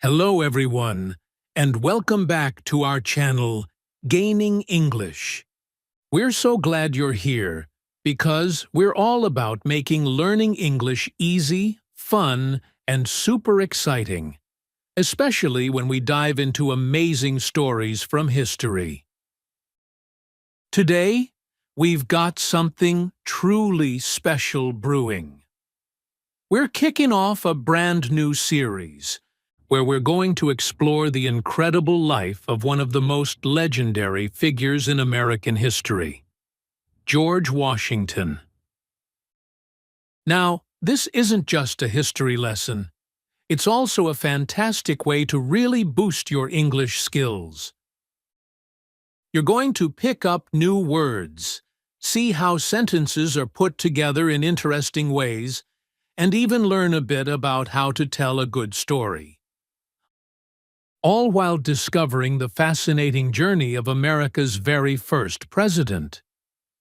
Hello everyone, and welcome back to our channel, Gaining English. We're so glad you're here because we're all about making learning English easy, fun, and super exciting, especially when we dive into amazing stories from history. Today, we've got something truly special brewing. We're kicking off a brand new series where we're going to explore the incredible life of one of the most legendary figures in American history, George Washington. Now, this isn't just a history lesson. It's also a fantastic way to really boost your English skills. You're going to pick up new words, see how sentences are put together in interesting ways, and even learn a bit about how to tell a good story. All while discovering the fascinating journey of America's very first president.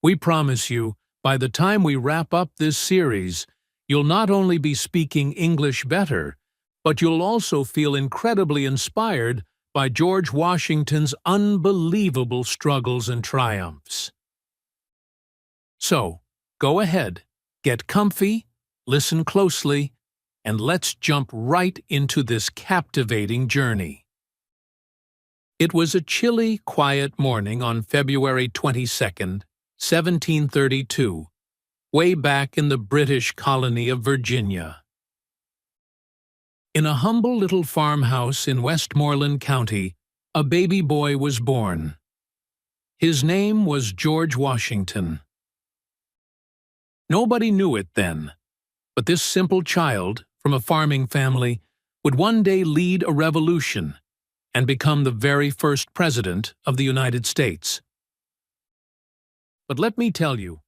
We promise you, by the time we wrap up this series, you'll not only be speaking English better, but you'll also feel incredibly inspired by George Washington's unbelievable struggles and triumphs. So, go ahead, get comfy, listen closely, and let's jump right into this captivating journey. It was a chilly, quiet morning on February 22nd, 1732, way back in the British colony of Virginia. In a humble little farmhouse in Westmoreland County, a baby boy was born. His name was George Washington. Nobody knew it then, but this simple child, from a farming family, would one day lead a revolution and become the very first president of the United States. But let me tell you,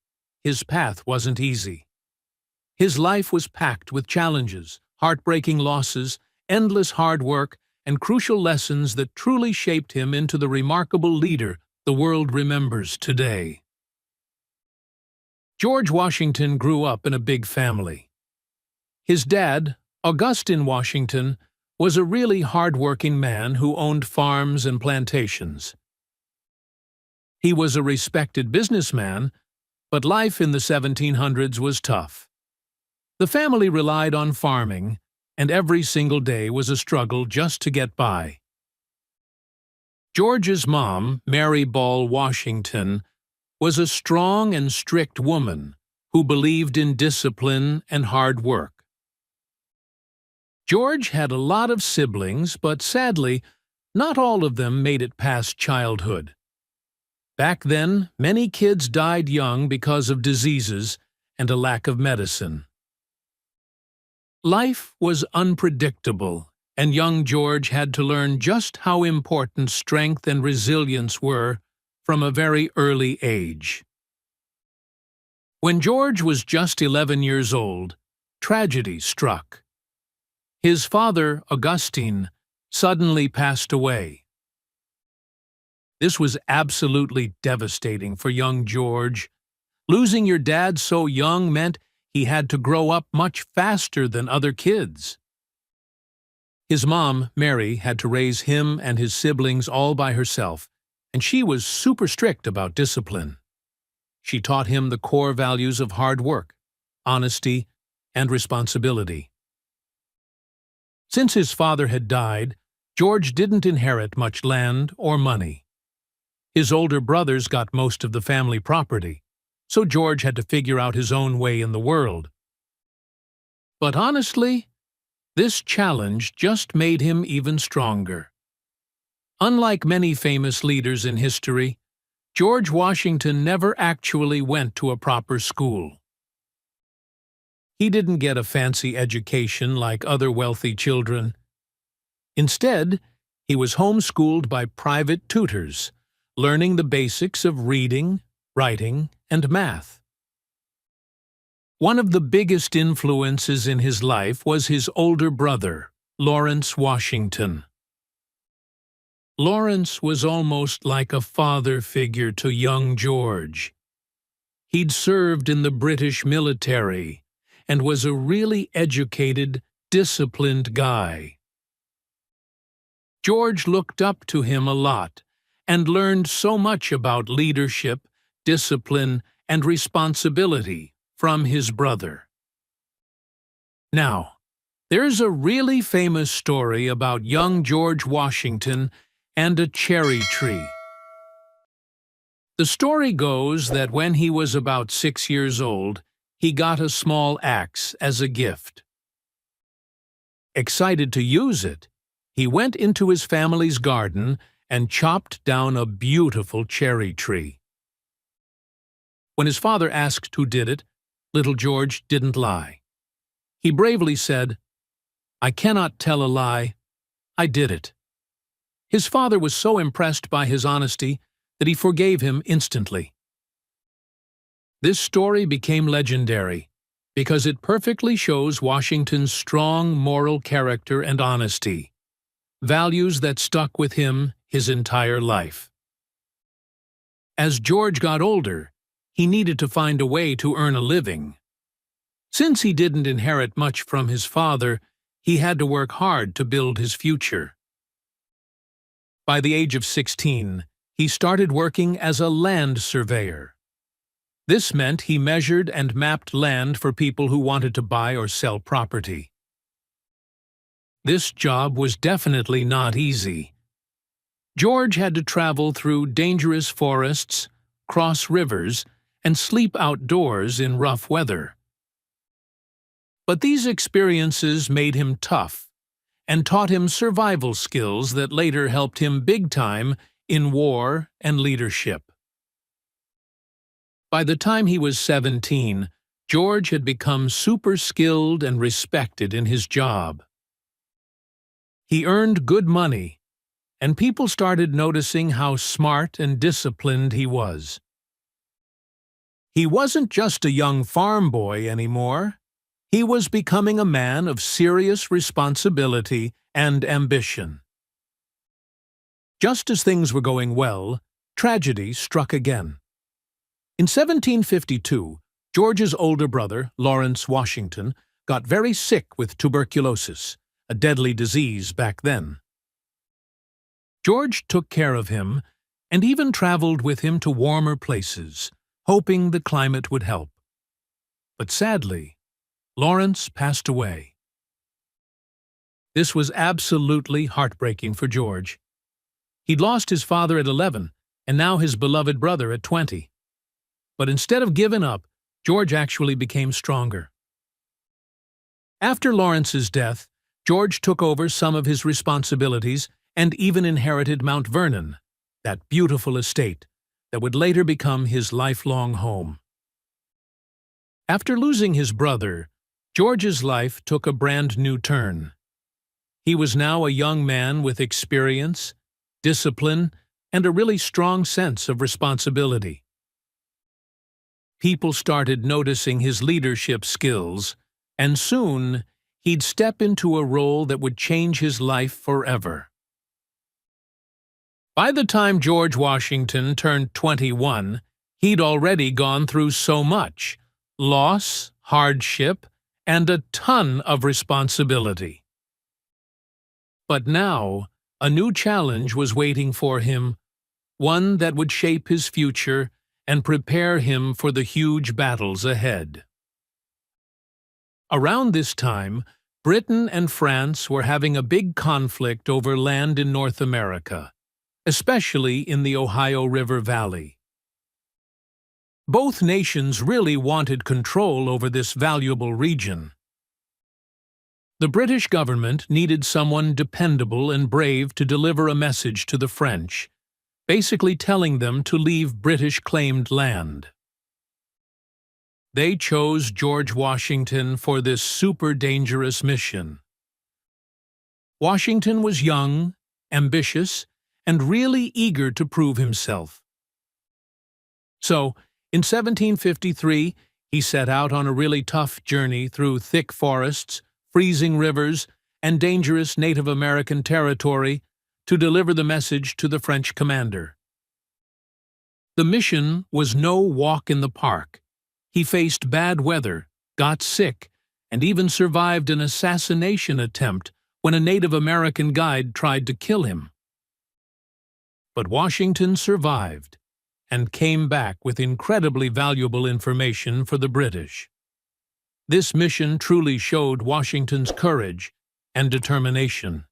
his path wasn't easy. His life was packed with challenges, heartbreaking losses, endless hard work, and crucial lessons that truly shaped him into the remarkable leader the world remembers today. George Washington grew up in a big family. His dad, Augustine Washington, was a really hard-working man who owned farms and plantations. He was a respected businessman, but life in the 1700s was tough. The family relied on farming, and every single day was a struggle just to get by. George's mom, Mary Ball Washington, was a strong and strict woman who believed in discipline and hard work. George had a lot of siblings, but sadly, not all of them made it past childhood. Back then, many kids died young because of diseases and a lack of medicine. Life was unpredictable, and young George had to learn just how important strength and resilience were from a very early age. When George was just 11 years old, tragedy struck. His father, Augustine, suddenly passed away. This was absolutely devastating for young George. Losing your dad so young meant he had to grow up much faster than other kids. His mom, Mary, had to raise him and his siblings all by herself, and she was super strict about discipline. She taught him the core values of hard work, honesty, and responsibility. Since his father had died, George didn't inherit much land or money. His older brothers got most of the family property, so George had to figure out his own way in the world. But honestly, this challenge just made him even stronger. Unlike many famous leaders in history, George Washington never actually went to a proper school. He didn't get a fancy education like other wealthy children. Instead, he was homeschooled by private tutors, learning the basics of reading, writing, and math. One of the biggest influences in his life was his older brother, Lawrence Washington. Lawrence was almost like a father figure to young George. He'd served in the British military and was a really educated, disciplined guy. George looked up to him a lot and learned so much about leadership, discipline, and responsibility from his brother. Now, there's a really famous story about young George Washington and a cherry tree. The story goes that when he was about 6 years old, he got a small axe as a gift. Excited to use it, he went into his family's garden and chopped down a beautiful cherry tree. When his father asked who did it, little George didn't lie. He bravely said, "I cannot tell a lie. I did it." His father was so impressed by his honesty that he forgave him instantly. This story became legendary because it perfectly shows Washington's strong moral character and honesty, values that stuck with him his entire life. As George got older, he needed to find a way to earn a living. Since he didn't inherit much from his father, he had to work hard to build his future. By the age of 16, he started working as a land surveyor. This meant he measured and mapped land for people who wanted to buy or sell property. This job was definitely not easy. George had to travel through dangerous forests, cross rivers, and sleep outdoors in rough weather. But these experiences made him tough and taught him survival skills that later helped him big time in war and leadership. By the time he was 17, George had become super skilled and respected in his job. He earned good money, and people started noticing how smart and disciplined he was. He wasn't just a young farm boy anymore. He was becoming a man of serious responsibility and ambition. Just as things were going well, tragedy struck again. In 1752, George's older brother, Lawrence Washington, got very sick with tuberculosis, a deadly disease back then. George took care of him and even traveled with him to warmer places, hoping the climate would help. But sadly, Lawrence passed away. This was absolutely heartbreaking for George. He'd lost his father at 11, and now his beloved brother at 20. But instead of giving up, George actually became stronger. After Lawrence's death, George took over some of his responsibilities and even inherited Mount Vernon, that beautiful estate that would later become his lifelong home. After losing his brother, George's life took a brand new turn. He was now a young man with experience, discipline, and a really strong sense of responsibility. People started noticing his leadership skills, and soon he'd step into a role that would change his life forever. By the time George Washington turned 21, he'd already gone through so much: loss, hardship, and a ton of responsibility. But now, a new challenge was waiting for him, one that would shape his future and prepare him for the huge battles ahead. Around this time, Britain and France were having a big conflict over land in North America, especially in the Ohio River Valley. Both nations really wanted control over this valuable region. The British government needed someone dependable and brave to deliver a message to the French, basically telling them to leave British-claimed land. They chose George Washington for this super dangerous mission. Washington was young, ambitious, and really eager to prove himself. So, in 1753, he set out on a really tough journey through thick forests, freezing rivers, and dangerous Native American territory to deliver the message to the French commander. The mission was no walk in the park. He faced bad weather, got sick, and even survived an assassination attempt when a Native American guide tried to kill him. But Washington survived and came back with incredibly valuable information for the British. This mission truly showed Washington's courage and determination.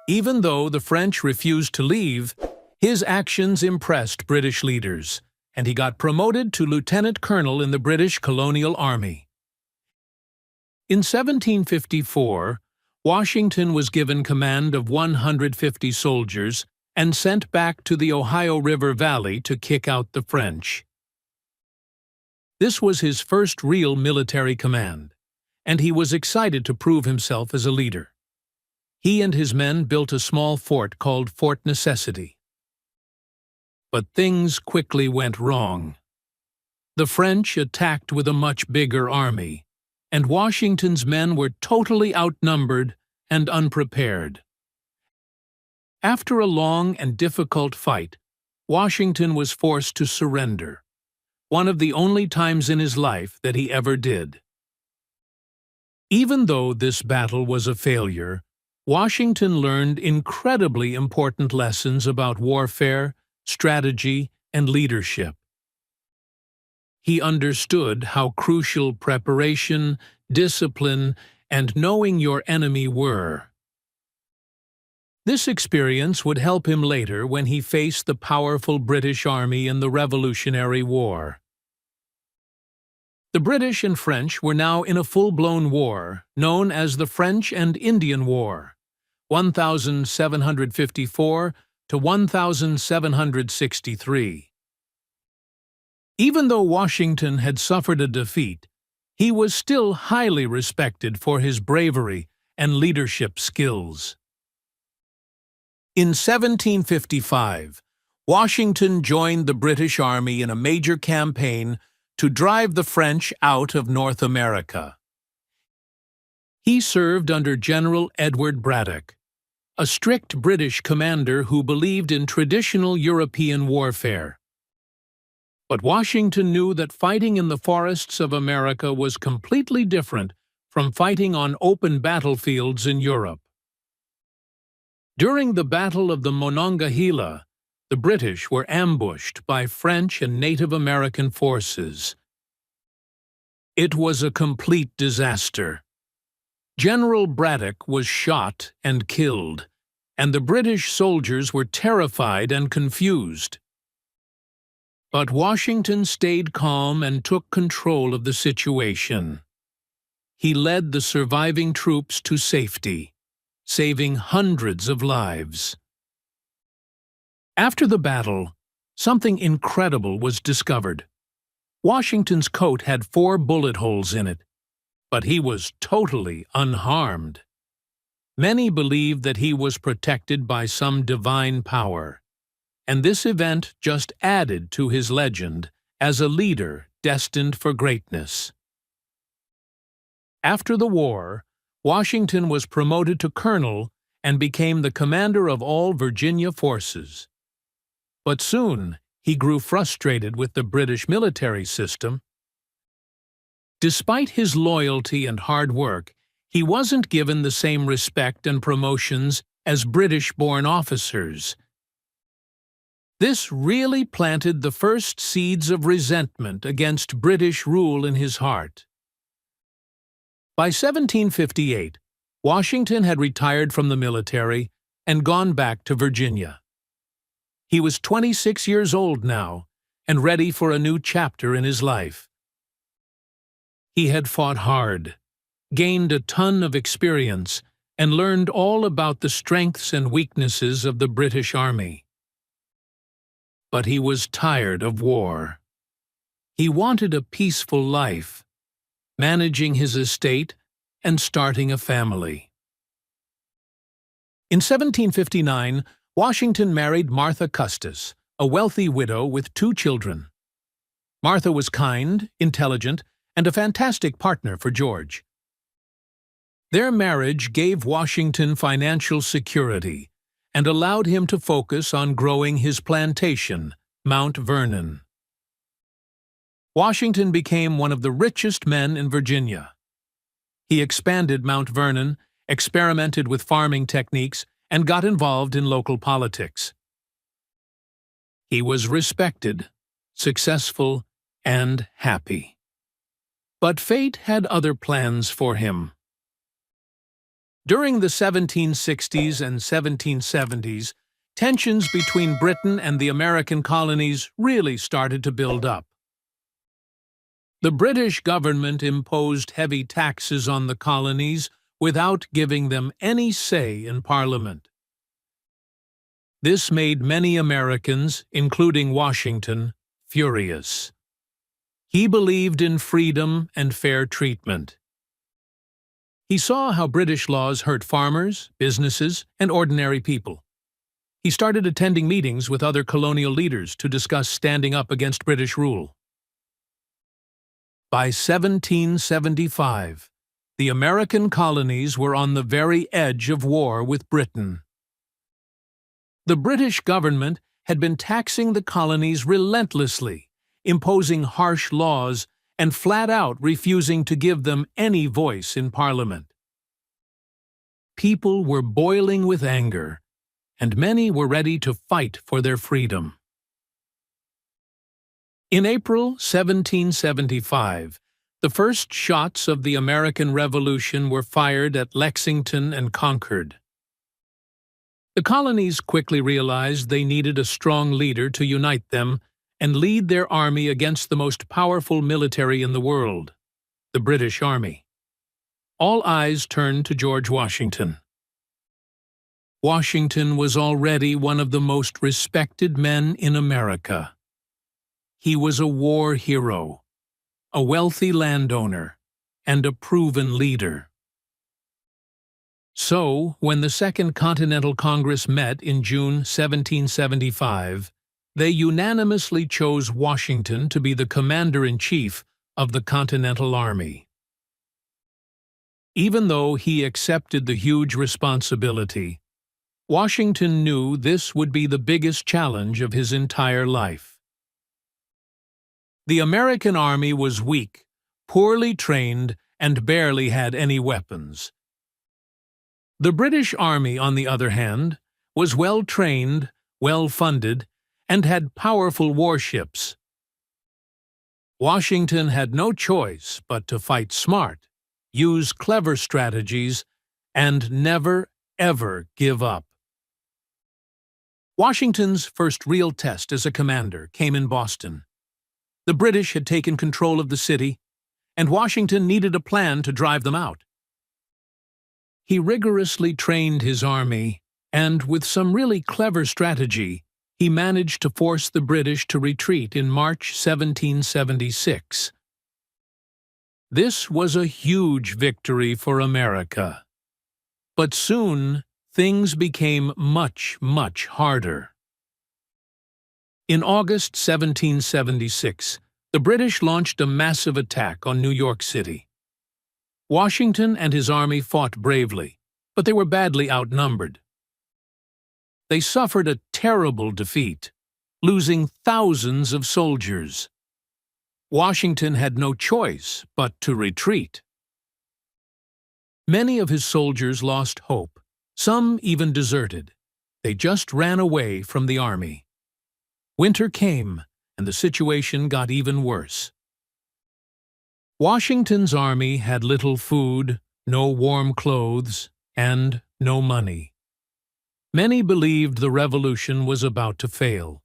Even though the French refused to leave, his actions impressed British leaders, and he got promoted to lieutenant colonel in the British colonial army. In 1754, Washington was given command of 150 soldiers and sent back to the Ohio River Valley to kick out the French. This was his first real military command, and he was excited to prove himself as a leader. He and his men built a small fort called Fort Necessity. But things quickly went wrong. The French attacked with a much bigger army, and Washington's men were totally outnumbered and unprepared. After a long and difficult fight, Washington was forced to surrender, one of the only times in his life that he ever did. Even though this battle was a failure, Washington learned incredibly important lessons about warfare, strategy, and leadership. He understood how crucial preparation, discipline, and knowing your enemy were. This experience would help him later when he faced the powerful British Army in the Revolutionary War. The British and French were now in a full-blown war, known as the French and Indian War, 1754 to 1763. Even though Washington had suffered a defeat, he was still highly respected for his bravery and leadership skills. In 1755, Washington joined the British Army in a major campaign to drive the French out of North America. He served under General Edward Braddock, a strict British commander who believed in traditional European warfare. But Washington knew that fighting in the forests of America was completely different from fighting on open battlefields in Europe. During the Battle of the Monongahela, the British were ambushed by French and Native American forces. It was a complete disaster. General Braddock was shot and killed, and the British soldiers were terrified and confused. But Washington stayed calm and took control of the situation. He led the surviving troops to safety, saving hundreds of lives. After the battle, something incredible was discovered. Washington's coat had 4 bullet holes in it, but he was totally unharmed. Many believed that he was protected by some divine power, and this event just added to his legend as a leader destined for greatness. After the war, Washington was promoted to colonel and became the commander of all Virginia forces. But soon, he grew frustrated with the British military system. Despite his loyalty and hard work, he wasn't given the same respect and promotions as British-born officers. This really planted the first seeds of resentment against British rule in his heart. By 1758, Washington had retired from the military and gone back to Virginia. He was 26 years old now and ready for a new chapter in his life. He had fought hard, gained a ton of experience, and learned all about the strengths and weaknesses of the British Army. But he was tired of war. He wanted a peaceful life, managing his estate and starting a family. In 1759, Washington married Martha Custis, a wealthy widow with 2 children. Martha was kind, intelligent, and a fantastic partner for George. Their marriage gave Washington financial security and allowed him to focus on growing his plantation, Mount Vernon. Washington became one of the richest men in Virginia. He expanded Mount Vernon experimented with farming techniques, and got involved in local politics. He was respected, successful, and happy. But fate had other plans for him. During the 1760s and 1770s, tensions between Britain and the American colonies really started to build up. The British government imposed heavy taxes on the colonies without giving them any say in Parliament. This made many Americans, including Washington, furious. He believed in freedom and fair treatment. He saw how British laws hurt farmers, businesses, and ordinary people. He started attending meetings with other colonial leaders to discuss standing up against British rule. By 1775, the American colonies were on the very edge of war with Britain. The British government had been taxing the colonies relentlessly, imposing harsh laws, and flat out refusing to give them any voice in Parliament. People were boiling with anger, and many were ready to fight for their freedom. In April 1775, the first shots of the American Revolution were fired at Lexington and Concord. The colonies quickly realized they needed a strong leader to unite them and lead their army against the most powerful military in the world, the British Army. All eyes turned to George Washington. Washington was already one of the most respected men in America. He was a war hero, a wealthy landowner, and a proven leader. So, when the Second Continental Congress met in June 1775, they unanimously chose Washington to be the commander-in-chief of the Continental Army. Even though he accepted the huge responsibility, Washington knew this would be the biggest challenge of his entire life. The American army was weak, poorly trained, and barely had any weapons. The British Army, on the other hand, was well-trained, well-funded, and had powerful warships. Washington had no choice but to fight smart, use clever strategies, and never, ever give up. Washington's first real test as a commander came in Boston. The British had taken control of the city, and Washington needed a plan to drive them out. He rigorously trained his army, and with some really clever strategy, he managed to force the British to retreat in March 1776. This was a huge victory for America. But soon, things became much, much harder. In August 1776, the British launched a massive attack on New York City. Washington and his army fought bravely, but they were badly outnumbered. They suffered a terrible defeat, losing thousands of soldiers. Washington had no choice but to retreat. Many of his soldiers lost hope. Some even deserted. They just ran away from the army. Winter came, and the situation got even worse. Washington's army had little food, no warm clothes, and no money. Many believed the revolution was about to fail.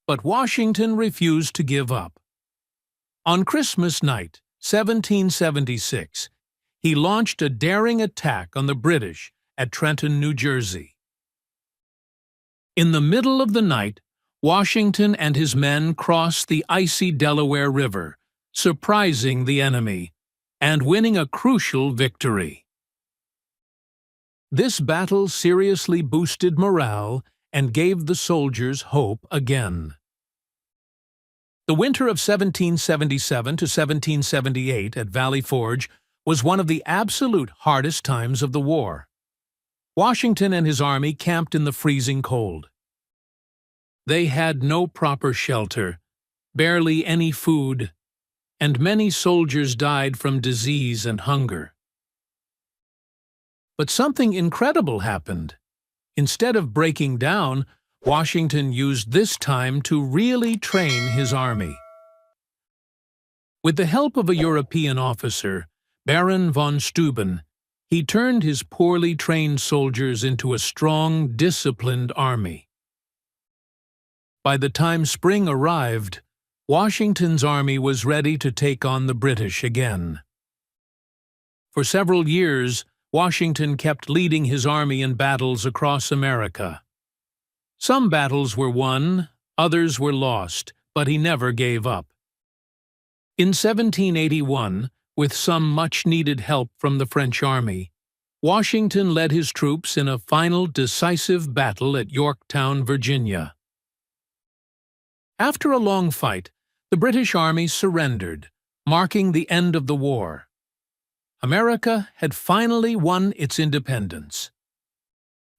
But Washington refused to give up. On Christmas night, 1776, he launched a daring attack on the British at Trenton, New Jersey. In the middle of the night, Washington and his men crossed the icy Delaware River, surprising the enemy and winning a crucial victory. This battle seriously boosted morale and gave the soldiers hope again. The winter of 1777 to 1778 at Valley Forge was one of the absolute hardest times of the war. Washington and his army camped in the freezing cold. They had no proper shelter, barely any food, and many soldiers died from disease and hunger. But something incredible happened. Instead of breaking down, Washington used this time to really train his army. With the help of a European officer, Baron von Steuben, he turned his poorly trained soldiers into a strong, disciplined army. By the time spring arrived, Washington's army was ready to take on the British again. For several years, Washington kept leading his army in battles across America. Some battles were won, others were lost, but he never gave up. In 1781, with some much-needed help from the French army, Washington led his troops in a final decisive battle at Yorktown, Virginia. After a long fight, the British army surrendered, marking the end of the war. America had finally won its independence.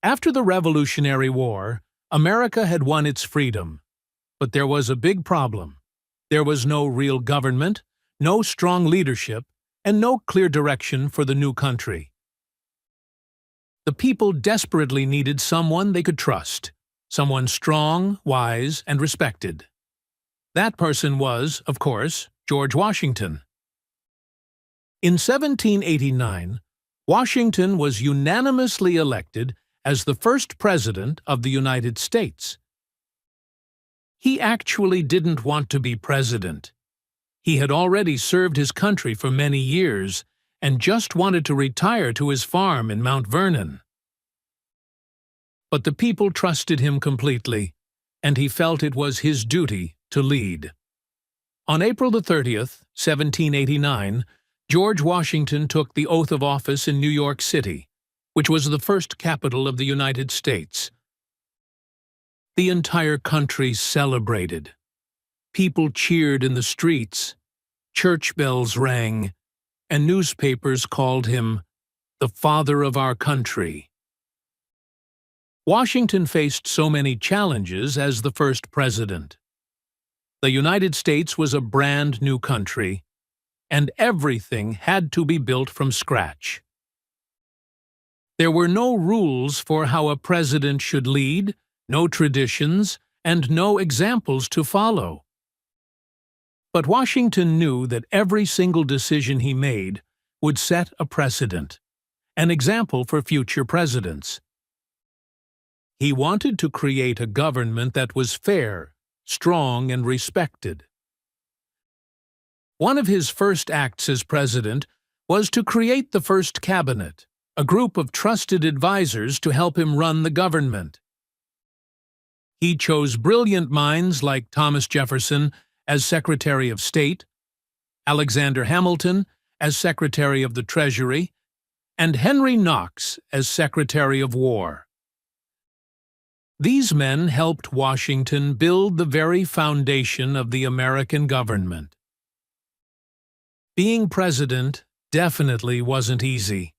After the Revolutionary War, America had won its freedom. But there was a big problem. There was no real government, no strong leadership, and no clear direction for the new country. The people desperately needed someone they could trust, someone strong, wise, and respected. That person was, of course, George Washington. In 1789, Washington was unanimously elected as the first president of the United States. He actually didn't want to be president. He had already served his country for many years and just wanted to retire to his farm in Mount Vernon. But the people trusted him completely, and he felt it was his duty to lead. On April 30th, 1789, George Washington took the oath of office in New York City, which was the first capital of the United States. The entire country celebrated. People cheered in the streets, church bells rang, and newspapers called him the father of our country. Washington faced so many challenges as the first president. The United States was a brand new country, and everything had to be built from scratch. There were no rules for how a president should lead, no traditions, and no examples to follow. But Washington knew that every single decision he made would set a precedent, an example for future presidents. He wanted to create a government that was fair, strong, and respected. One of his first acts as president was to create the first cabinet, a group of trusted advisors to help him run the government. He chose brilliant minds like Thomas Jefferson as Secretary of State, Alexander Hamilton as Secretary of the Treasury, and Henry Knox as Secretary of War. These men helped Washington build the very foundation of the American government. Being president definitely wasn't easy.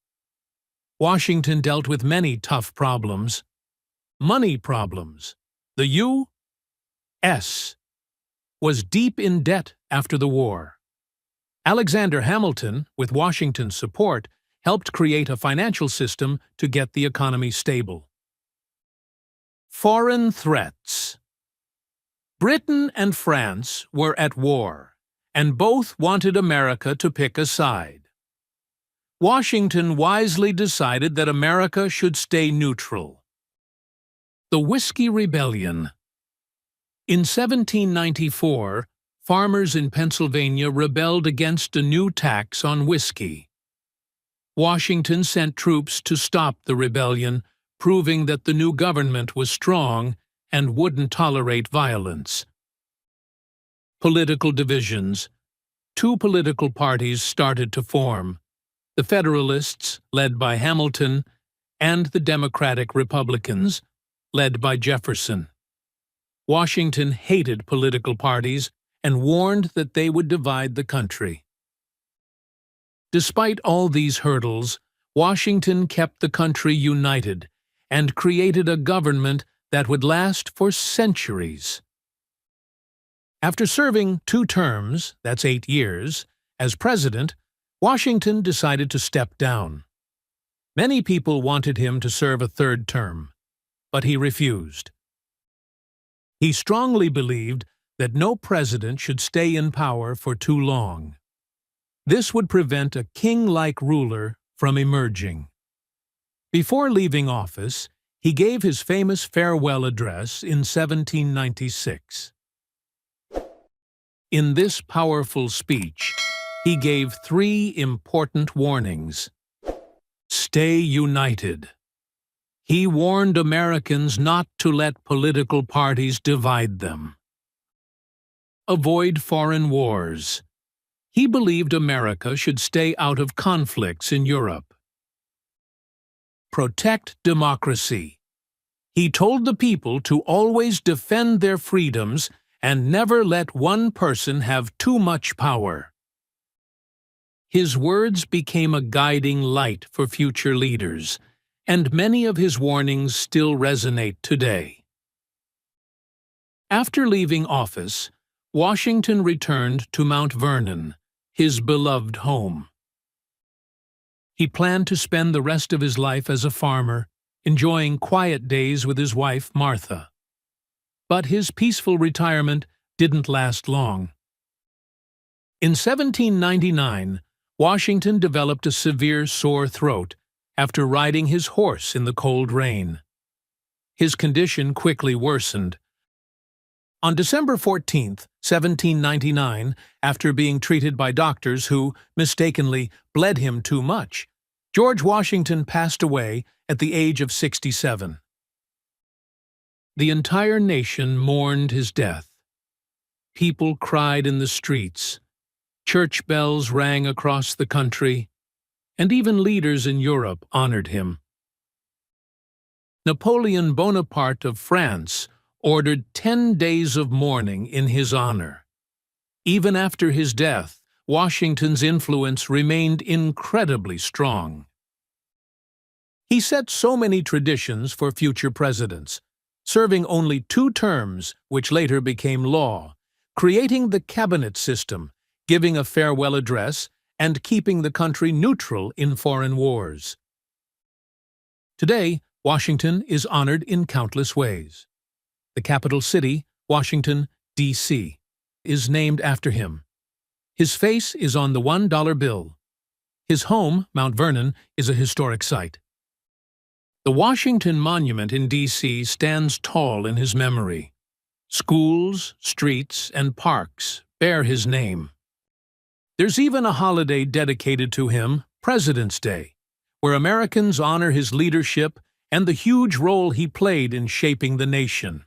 Washington dealt with many tough problems. Money problems. The U.S. was deep in debt after the war. Alexander Hamilton, with Washington's support, helped create a financial system to get the economy stable. Foreign threats. Britain and France were at war, and both wanted America to pick a side. Washington wisely decided that America should stay neutral. The Whiskey Rebellion. In 1794, farmers in Pennsylvania rebelled against a new tax on whiskey. Washington sent troops to stop the rebellion, proving that the new government was strong and wouldn't tolerate violence. Political divisions. Two political parties started to form: the Federalists, led by Hamilton, and the Democratic Republicans, led by Jefferson. Washington hated political parties and warned that they would divide the country. Despite all these hurdles, Washington kept the country united and created a government that would last for centuries. After serving 2 terms, that's 8 years, as president, Washington decided to step down. Many people wanted him to serve a third term, but he refused. He strongly believed that no president should stay in power for too long. This would prevent a king-like ruler from emerging. Before leaving office, he gave his famous farewell address in 1796. In this powerful speech, he gave 3 important warnings. Stay united. He warned Americans not to let political parties divide them. Avoid foreign wars. He believed America should stay out of conflicts in Europe. Protect democracy. He told the people to always defend their freedoms and never let one person have too much power. His words became a guiding light for future leaders, and many of his warnings still resonate today. After leaving office, Washington returned to Mount Vernon, his beloved home. He planned to spend the rest of his life as a farmer, enjoying quiet days with his wife, Martha. But his peaceful retirement didn't last long. In 1799, Washington developed a severe sore throat after riding his horse in the cold rain. His condition quickly worsened. On December 14, 1799, after being treated by doctors who mistakenly bled him too much, George Washington passed away at the age of 67. The entire nation mourned his death. People cried in the streets, church bells rang across the country, and even leaders in Europe honored him. Napoleon Bonaparte of France ordered 10 days of mourning in his honor. Even after his death, Washington's influence remained incredibly strong. He set so many traditions for future presidents, serving only 2 terms, which later became law, creating the cabinet system, giving a farewell address, and keeping the country neutral in foreign wars. Today, Washington is honored in countless ways. The capital city, Washington, D.C., is named after him. His face is on the $1 bill. His home, Mount Vernon, is a historic site. The Washington Monument in D.C. stands tall in his memory. Schools, streets, and parks bear his name. There's even a holiday dedicated to him, President's Day, where Americans honor his leadership and the huge role he played in shaping the nation.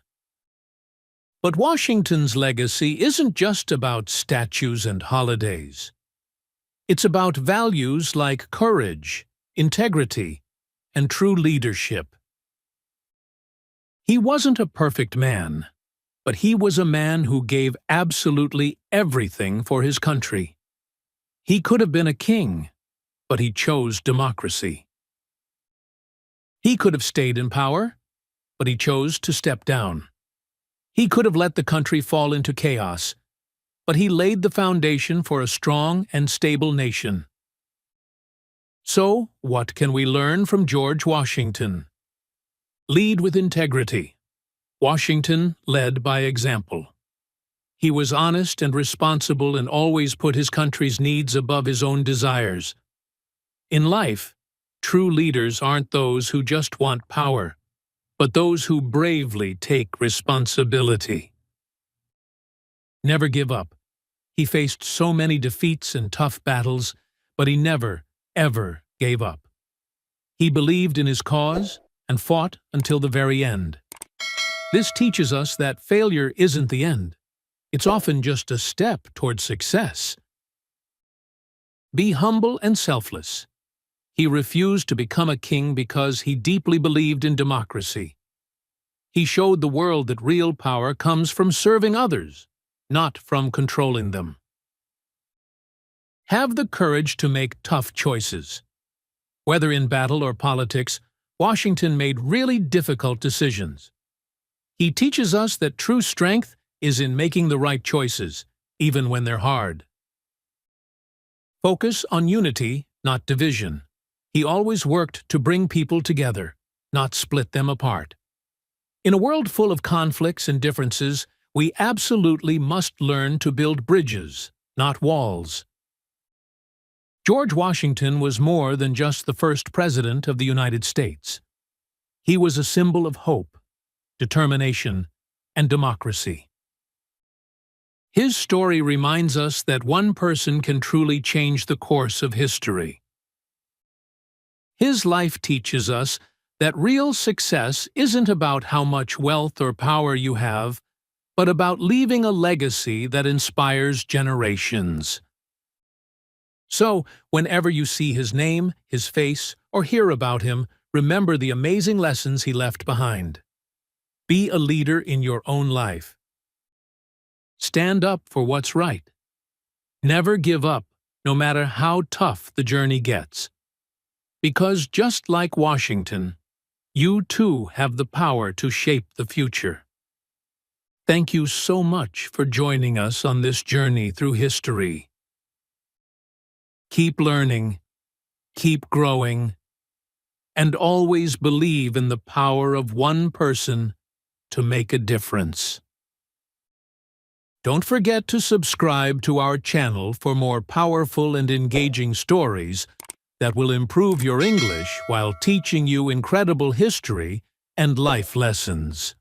But Washington's legacy isn't just about statues and holidays. It's about values like courage, integrity, and true leadership. He wasn't a perfect man, but he was a man who gave absolutely everything for his country. He could have been a king, but he chose democracy. He could have stayed in power, but he chose to step down. He could have let the country fall into chaos, but he laid the foundation for a strong and stable nation. So, what can we learn from George Washington? Lead with integrity. Washington led by example. He was honest and responsible and always put his country's needs above his own desires. In life, true leaders aren't those who just want power, but those who bravely take responsibility. Never give up. He faced so many defeats and tough battles, but he never, ever gave up. He believed in his cause and fought until the very end. This teaches us that failure isn't the end. It's often just a step toward success. Be humble and selfless. He refused to become a king because he deeply believed in democracy. He showed the world that real power comes from serving others, not from controlling them. Have the courage to make tough choices. Whether in battle or politics, Washington made really difficult decisions. He teaches us that true strength is in making the right choices, even when they're hard. Focus on unity, not division. He always worked to bring people together, not split them apart. In a world full of conflicts and differences, we absolutely must learn to build bridges, not walls. George Washington was more than just the first president of the United States. He was a symbol of hope, determination, and democracy. His story reminds us that one person can truly change the course of history. His life teaches us that real success isn't about how much wealth or power you have, but about leaving a legacy that inspires generations. So, whenever you see his name, his face, or hear about him, remember the amazing lessons he left behind. Be a leader in your own life. Stand up for what's right. Never give up, no matter how tough the journey gets. Because just like Washington, you too have the power to shape the future. Thank you so much for joining us on this journey through history. Keep learning, keep growing, and always believe in the power of one person to make a difference. Don't forget to subscribe to our channel for more powerful and engaging stories that will improve your English while teaching you incredible history and life lessons.